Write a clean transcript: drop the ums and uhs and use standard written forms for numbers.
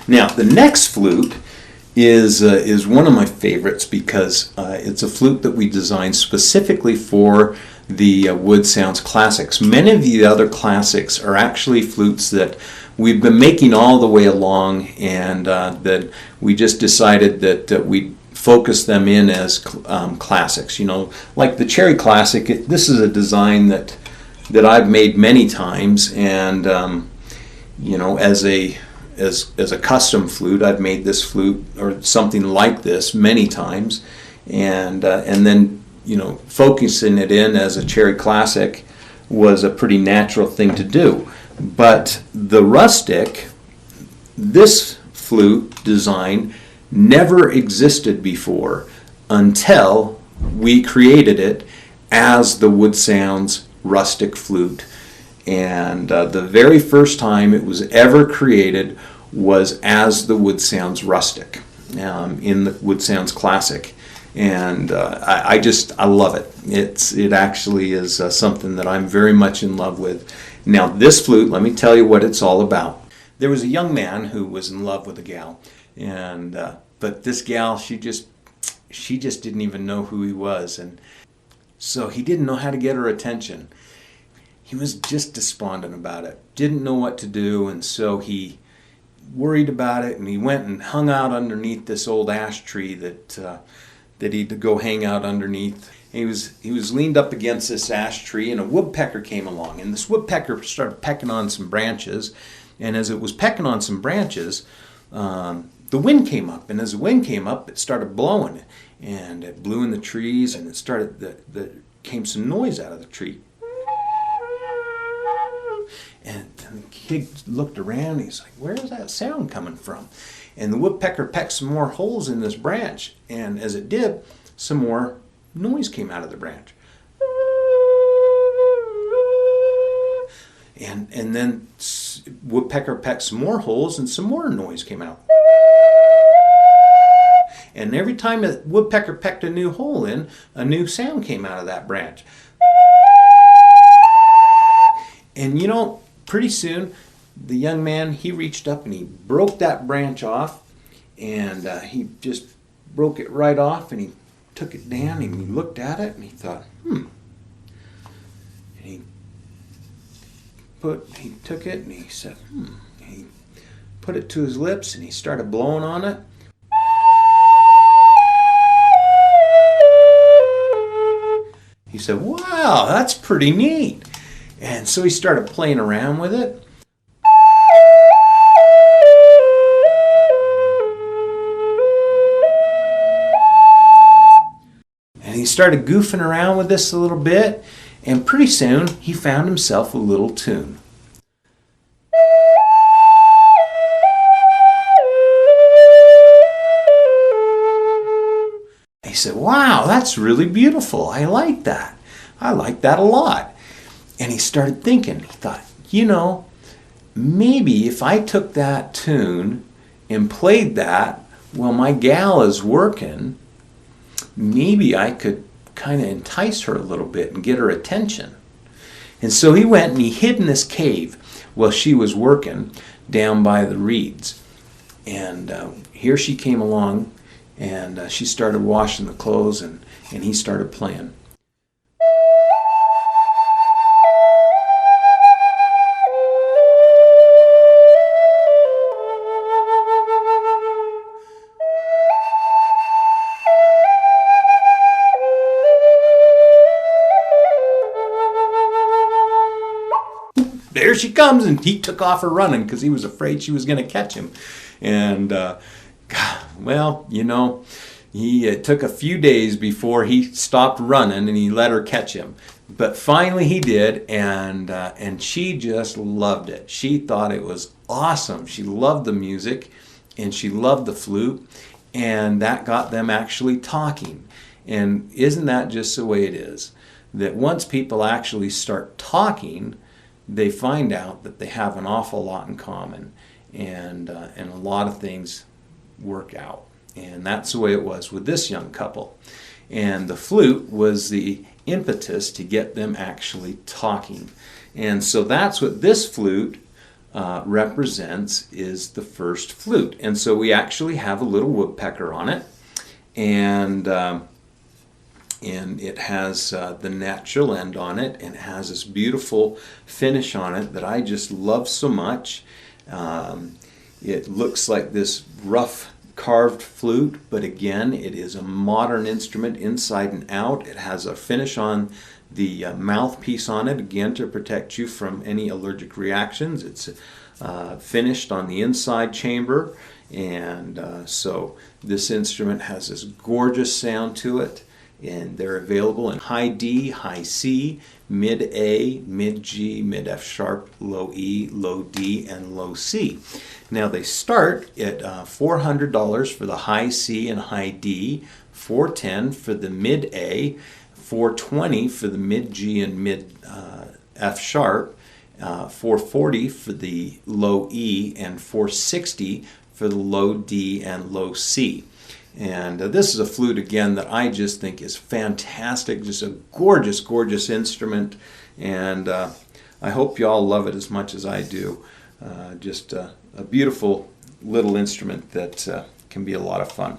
Now, the next flute is one of my favorites because it's a flute that we designed specifically for the Wood Sounds Classics. Many of the other classics are actually flutes that we've been making all the way along, and that we just decided that we'd focus them in as classics. You know, like the Cherry Classic, this is a design that I've made many times, and you know, as a custom flute, I've made this flute or something like this many times, and then, you know, focusing it in as a Cherry Classic was a pretty natural thing to do. But the Rustic, this flute design never existed before until we created it as the Wood Sounds Rustic flute. And the very first time it was ever created was as the Wood Sounds Rustic in the Wood Sounds Classic. And I love it. It actually is something that I'm very much in love with. Now, this flute, let me tell you what it's all about. There was a young man who was in love with a gal, and but this gal, she just didn't even know who he was, and so he didn't know how to get her attention. He was just despondent about it, didn't know what to do, and so he worried about it, and he went and hung out underneath this old ash tree that he'd go hang out underneath. He was leaned up against this ash tree, and a woodpecker came along, and this woodpecker started pecking on some branches, and as it was pecking on some branches, the wind came up, and as the wind came up, it started blowing, and it blew in the trees, and it started, came some noise out of the tree. And the kid looked around, he's like, where's that sound coming from? And the woodpecker pecked some more holes in this branch, and as it did, some more noise came out of the branch. And then woodpecker pecked some more holes, and some more noise came out. And every time a woodpecker pecked a new hole in, a new sound came out of that branch. And you know, pretty soon, the young man, he reached up and he broke that branch off, and he just broke it right off, and he took it down and he looked at it and he thought, And he took it and he said, And he put it to his lips and he started blowing on it. He said, wow, that's pretty neat. And so he started playing around with it. And he started goofing around with this a little bit, and pretty soon he found himself a little tune. He said, wow, that's really beautiful. I like that. I like that a lot. And he started thinking, he thought, you know, maybe if I took that tune and played that while my gal is working, maybe I could kind of entice her a little bit and get her attention. And so he went and he hid in this cave while she was working down by the reeds. And here she came along, and she started washing the clothes, and he started playing. There she comes, and he took off her running because he was afraid she was going to catch him. And well, you know, it took a few days before he stopped running and he let her catch him. But finally he did, and she just loved it. She thought it was awesome. She loved the music, and she loved the flute, and that got them actually talking. And isn't that just the way it is? That once people actually start talking, they find out that they have an awful lot in common, and a lot of things work out. And that's the way it was with this young couple. And the flute was the impetus to get them actually talking. And so that's what this flute represents is the first flute. And so we actually have a little woodpecker on it, and it has the natural end on it, and it has this beautiful finish on it that I just love so much. It looks like this rough carved flute, but again, it is a modern instrument inside and out. It has a finish on the mouthpiece on it, again, to protect you from any allergic reactions. It's finished on the inside chamber, and so this instrument has this gorgeous sound to it, and they're available in high D, high C, mid A, mid G, mid F sharp, low E, low D, and low C. Now they start at $400 for the high C and high D, $410 for the mid A, $420 for the mid G and mid F sharp, $440 for the low E, and $460 for the low D and low C. And this is a flute, again, that I just think is fantastic, just a gorgeous, gorgeous instrument, and I hope you all love it as much as I do. Just a beautiful little instrument that can be a lot of fun.